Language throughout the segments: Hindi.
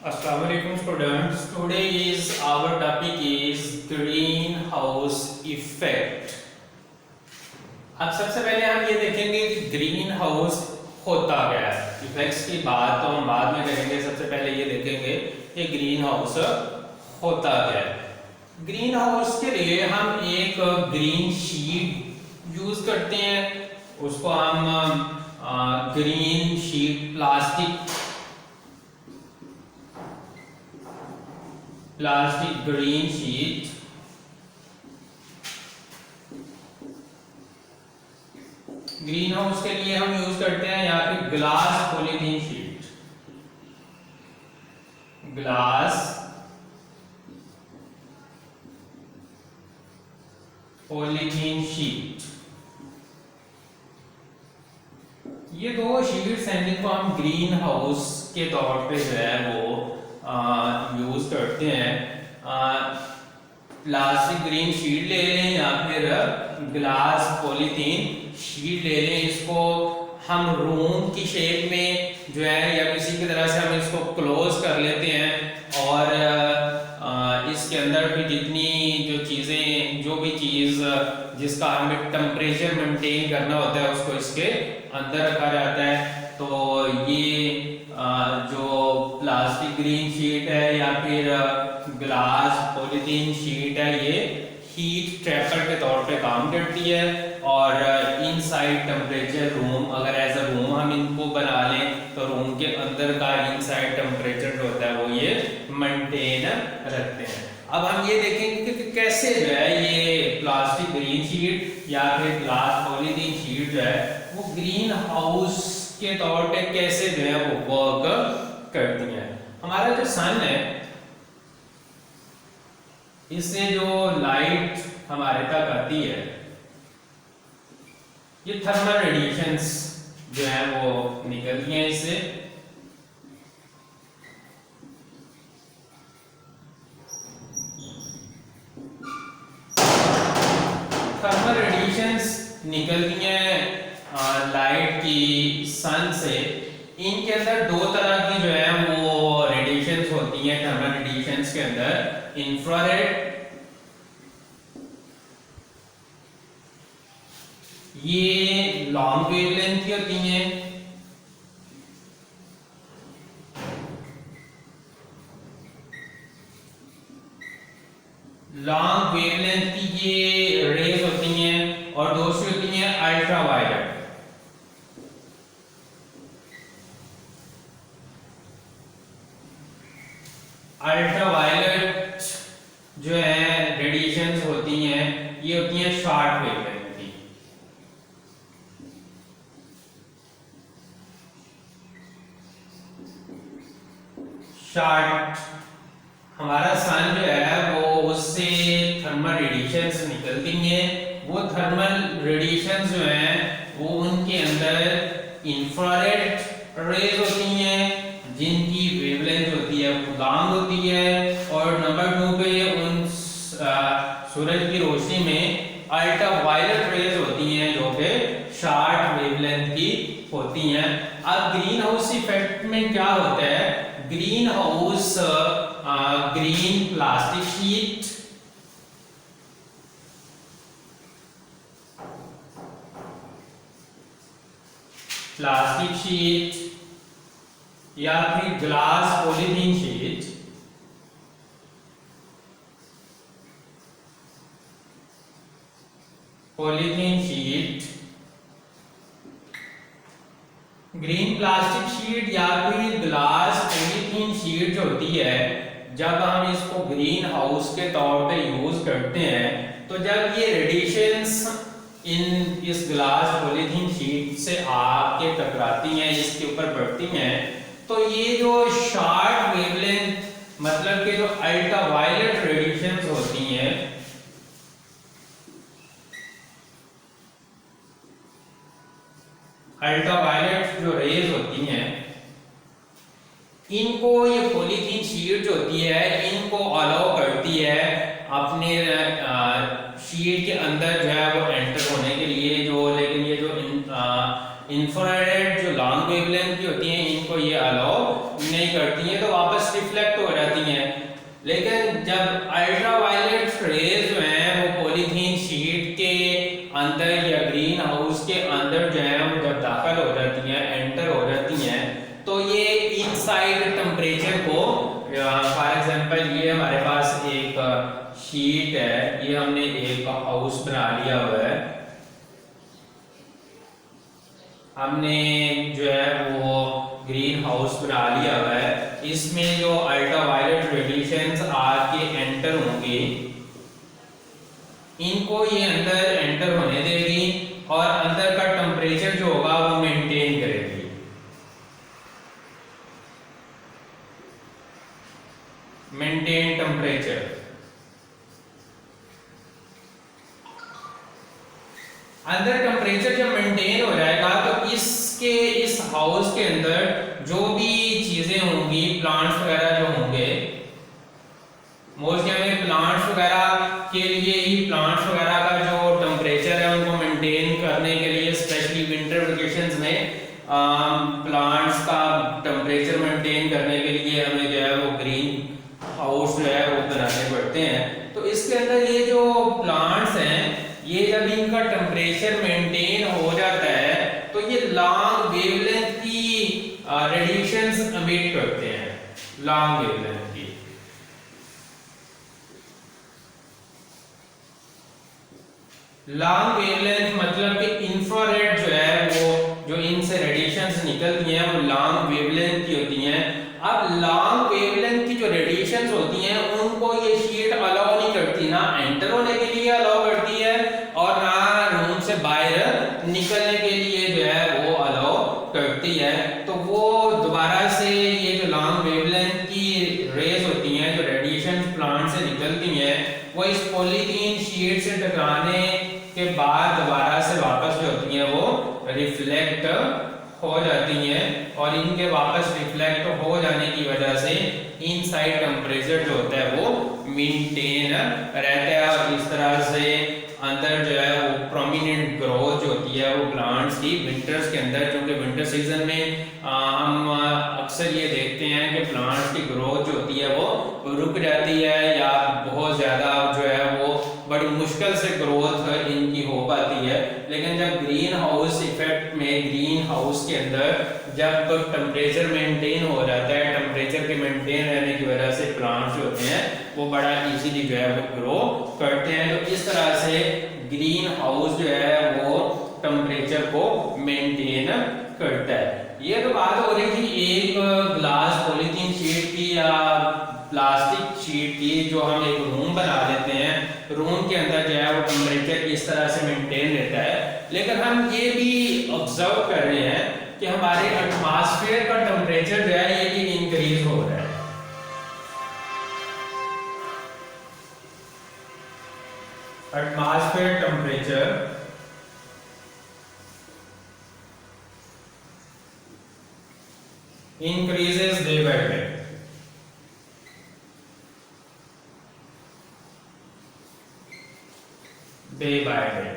Assalamualaikum students. Today is our topic is greenhouse effect. अब सबसे पहले हम ये देखेंगे कि ग्रीन हाउस होता क्या है। इफेक्ट्स की बात तो हम बाद में करेंगे, सबसे पहले ये देखेंगे कि ग्रीन हाउस होता क्या है। ग्रीन हाउस के लिए हम एक ग्रीन शीट यूज करते हैं, उसको हम green sheet plastic green sheet green house के लिए हम यूज करते हैं, या फिर glass polythene sheet, glass polythene sheet. ये दो शीट्स हैं जिनको हम ग्रीन हाउस के तौर पे जो है वो यूज करते हैं। प्लास्टिक ग्रीन शीट ले लें या फिर ग्लास पॉलीथीन शीट ले लें, इसको हम रूम की शेप में जो है या किसी की तरह से हम इसको क्लोज कर लेते हैं, और इसके अंदर भी जितनी जो चीज़ें जो भी चीज़ जिसका हमें टेम्परेचर मेंटेन करना होता है उसको इसके अंदर रखा जाता है। तो ये जो प्लास्टिक ग्रीन शीट है या फिर ग्लास पॉलीथीन शीट है, ये हीट ट्रैपर के तौर पे काम करती है, और इनसाइड टेम्परेचर रूम, अगर एज अ रूम हम इनको बना लें तो रूम के अंदर का इनसाइड टेम्परेचर जो होता है वो ये मेंटेन रखते हैं। अब हम ये देखेंगे कि कैसे जो है ये प्लास्टिक ग्रीन शीट या फिर ग्लास पॉलीथीन शीट जो है वो ग्रीन हाउस के तौर पे कैसे जो है वो वर्क करती है। हमारा जो सन है, इससे जो लाइट हमारे तक आती है, ये थर्मल रेडिएशंस जो है वो निकलती हैं इससे। थर्मल रेडिएशंस निकलती हैं लाइट की सन से। इनके अंदर दो तरह की जो है वो रेडिएशंस होती हैं थर्मल रेडिएशंस के अंदर, इंफ्रारेड, ये लॉन्ग वेवलेंथ की होती हैं, लॉन्ग वेवलेंथ की ये रेज होती हैं, और दूसरी होती हैं अल्ट्रावायलेट। अल्ट्रावायलेट जो है रेडिएशंस होती हैं, ये होती हैं शॉर्ट वेवलेंथ की। शॉर्ट, हमारा सन जो है वो उससे थर्मल रेडिएशंस निकलती हैं। वो थर्मल रेडिएशंस जो हैं वो उनके अंदर इंफ्रारेड रेज होती हैं, जिनकी वेवलेंथ होती है वो लॉन्ग होती है, और नंबर 2 पे उन सूरज की रोशनी में अल्ट्रावायलेट रेज होती हैं जो कि शॉर्ट वेवलेंथ की होती हैं। अब ग्रीन हाउस इफेक्ट में क्या होता है, green house green plastic sheet या फिर glass polythene sheet green plastic sheet या फिर ग्लास पॉलीथीन शीट जो होती है, जब हम इसको ग्रीन हाउस के तौर पे यूज करते हैं, तो जब ये रेडिएशंस इस ग्लास पॉलीथीन शीट से आके टकराती हैं, इसके ऊपर पड़ती हैं, तो ये जो शॉर्ट वेवलेंथ मतलब कि जो अल्ट्रावायलेट रेडिएशंस होती हैं, अल्ट्रावायलेट जो रेज होती हैं, इनको ये पॉलीथीन शीट जो होती है इनको अलाउ करती है अपने शीट के अंदर जो है वो एंटर होने के लिए। जो लेकिन ये जो इंफ्रारेड जो लॉन्ग वेवलेंथ की होती हैं, इनको को ये अलाउ नहीं करती हैं, तो वापस रिफ्लेक्ट हो जाती हैं। लेकिन जब अल्ट्रावायलेट रेज जो हैं वो पॉलीथीन शीट के अंदर या ग्रीन हाउस के अंदर जो है वो जब दाखिल हो जाती हैं, एंटर हो जाती हैं, तो ये इनसाइड टेम्परेचर को, फॉर एग्जांपल ये हमारे पास एक शीट है, ये हमने एक हाउस बना लिया हुआ है, हमने जो है वो ग्रीन हाउस बना लिया हुआ है, इसमें जो अल्ट्रावायलेट रेडिएशंस आके एंटर होंगे, इनको ये अंदर एंटर होने देगी और अंदर का टेम्परेचर जो होगा वो मेंटेन करेगी। मेंटेन टेम्परेचर, अंदर टेम्परेचर जब मेंटेन हो जाएगा तो इस हाउस के अंदर जो भी चीजें होंगी, प्लांट्स वगैरह जो होंगे, मोस्टली हमें प्लांट्स वगैरह के लिए ही, प्लांट्स वगैरह का जो टेम्परेचर है उनको मेंटेन करने के लिए, स्पेशली विंटर वेकेशंस में प्लांट्स का टेम्परेचर मेंटेन करने के लिए हमें जो है वो ग्रीन हाउस जो है वो बनाने पड़ते हैं। तो इसके अंदर ये जो प्लांट्स हैं, ये जब इनका टेम्परेचर मेंटेन हो जाता है तो ये लॉन्ग वेवलेंथ की रेडिएशंस एमिट करते हैं, लॉन्ग वेवलेंथ की। लॉन्ग वेवलेंथ मतलब कि इंफ्रारेड जो है वो, जो इनसे रेडिएशंस निकलती हैं वो लॉन्ग वेवलेंथ की होती हैं। अब लॉन्ग वेवलेंथ की जो रेडिएशंस होती हैं उनको ये शीट अलाउ नहीं करती, ना एंटर होने के लिए अलाउ करती है और ना रूम से बाहर निकलने के लिए जो है वो अलाउ करती है। तो वो दोबारा से ये जो लॉन्ग वेवलेंथ की रेज होती हैं, जो रेडिएशन प्लांट से निकलती हैं, वो इस पॉलीथीन शीट से टकराने के बाद दोबारा से वापस जो होती हैं वो रिफ्लेक्ट हो जाती हैं और इनके वापस रिफ्लेक्ट हो जाने की वजह से इनसाइड टेम्परेचर जो होता है वो मेंटेन रहता है और इस तरह से अंदर जो है वो प्रोमिनेंट ग्रोथ जो होती है वो प्लांट्स की विंटर्स के अंदर, क्योंकि विंटर सीजन में हम अक्सर ये देखते हैं कि प्लांट्स की ग्रोथ जो होती है वो रुक जाती है या बहुत ज़्यादा जो है वो बड़ी मुश्किल से ग्रोथ इनकी हो पाती है। लेकिन जब ग्रीन हाउस इफेक्ट में, ग्रीन हाउस के अंदर जब टेम्परेचर मेंटेन हो जाता है, टेम्परेचर के मेंटेन रहने की वजह से प्लांट्स जो होते हैं वो बड़ा इजीली जो है वो ग्रो करते हैं। तो इस तरह से ग्रीन हाउस जो है वो टेम्परेचर को मेंटेन करता है। ये तो बात हो रही थी एक ग्लास पॉलीथीन शीट की या प्लास्टिक शीट की, जो हम एक रूम बना लेते हैं, रूम के अंदर जो है वो टेम्परेचर इस तरह से मेंटेन रहता है। लेकिन हम ये भी ऑब्जर्व कर रहे हैं कि हमारे एटमॉस्फेयर का टेम्परेचर जो है ये इंक्रीज हो रहा है। Atmosphere temperature increases day by day. Day by day.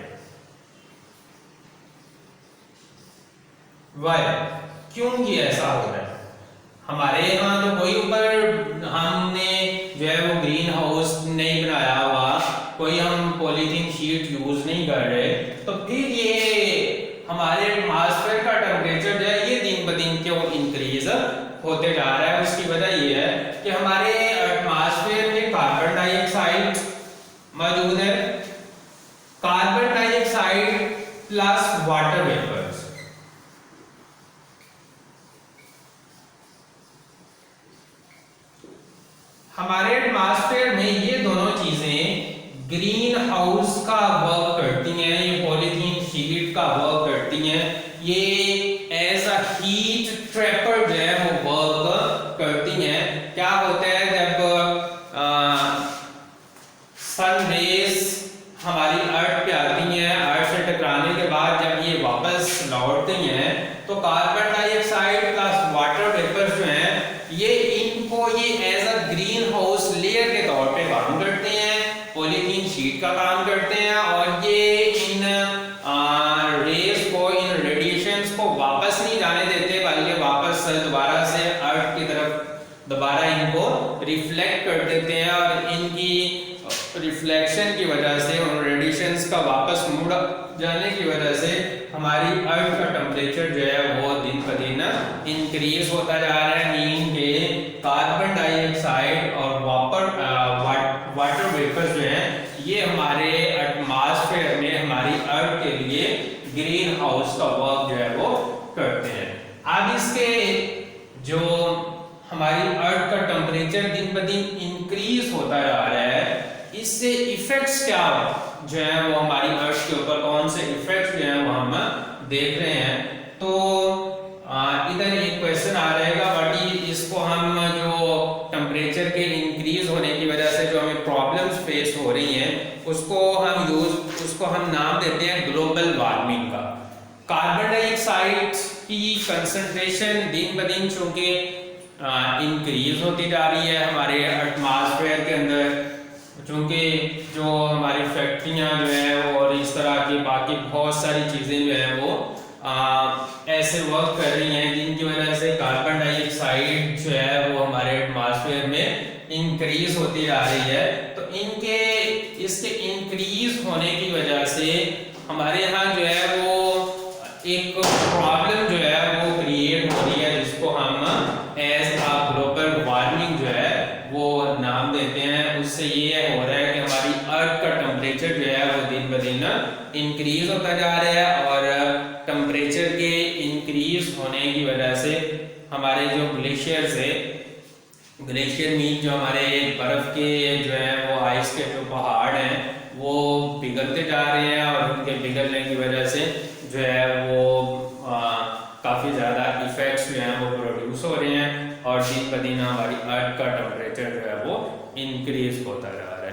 Why? क्यों ये ऐसा हो रहा है? हमारे यहाँ तो कोई ऊपर हमने जो है वो ग्रीन हाउस नहीं बनाया हुआ, कोई हम पॉलीथीन शीट यूज नहीं कर रहे, तो फिर ये हमारे एटमॉस्फेयर का टेम्परेचर जो है ये दिन ब दिन क्यों इंक्रीज होते जा रहा है? उसकी वजह ये है कि हमारे एटमॉस्फेयर में कार्बन डाइऑक्साइड मौजूद है, carbon dioxide plus water vapours. हमारे एटमॉस्फेयर में ये दोनों चीजें ग्रीन हाउस का वर्क करती हैं, ये पॉलीथीन शीट का वर्क करती हैं, ये एज अ हीट ट्रैपर जो है वो वर्क करती हैं। क्या होता है जब सन रेज हमारी अर्थ पे आती हैं, अर्थ से टकराने के बाद जब ये वापस लौटती हैं तो carbon dioxide plus water vapours जो हैं ये इनको ये as a greenhouse layer के तौर पे काम करते हैं, पॉलीथीन शीट का काम करते हैं और ये इन रेज को, इन रेडिएशंस को वापस नहीं जाने देते, बल्कि वापस दोबारा रिफ्लेक्ट कर देते हैं और इनकी रिफ्लेक्शन की वजह से और रेडिएशंस का वापस मुड़ जाने की वजह से हमारी अर्थ का टेम्परेचर जो है वो दिन ब दिन इंक्रीज होता जा रहा है। नीम के कार्बन डाइऑक्साइड और वाटर वेपर जो है ये हमारे एटमॉस्फेयर में हमारी अर्थ के लिए ग्रीन हाउस का वर्क जो है वो करते हैं। अब इसके जो हमारी अर्थ का टेम्परेचर दिन ब दिन इंक्रीज होता जा रहा है, इससे इफेक्ट्स क्या जो है वो हमारी अर्थ के ऊपर कौन से इफेक्ट्स जो है वो हम देख रहे हैं। तो इधर एक क्वेश्चन आ रहेगा बट इसको हम जो टेम्परेचर के इंक्रीज होने की वजह से जो हमें प्रॉब्लम्स फेस हो रही हैं उसको हम नाम देते हैं ग्लोबल वार्मिंग का। कार्बन डाइऑक्साइड की कंसंट्रेशन दिन ब दिन चूंकि इंक्रीज होती जा रही है हमारे एटमॉस्फेयर के अंदर, चूंकि जो हमारी फैक्ट्रियां जो है और इस तरह की बाकी बहुत सारी चीज़ें जो है वो ऐसे वर्क कर रही हैं जिनकी वजह से कार्बन डाइऑक्साइड जो है वो हमारे एटमॉस्फेयर में इंक्रीज होती जा रही है। तो इसके इंक्रीज होने की वजह से हमारे यहाँ जो है वो एक प्रॉब्लम जो है वो क्रिएट हो रही है जिसको हम एज अ ग्लोबल वार्मिंग जो है वो नाम देते हैं। उससे ये हो रहा है कि हमारी अर्थ का टेम्परेचर जो है वो दिन ब दिन इंक्रीज होता जा रहा है और टेम्परेचर के इंक्रीज होने की वजह से हमारे जो ग्लेशियर्स है, ग्लेशियर मीन जो हमारे बर्फ के जो है वो आइस के जो पहाड़ हैं वो पिघलते जा रहे हैं और उनके पिघलने की वजह से जो है वो काफ़ी ज़्यादा इफेक्ट्स जो हैं वो प्रोड्यूस हो रहे हैं और दिन ब दिन हमारी अर्थ का टेम्परेचर जो है वो इंक्रीज होता जा रहा है।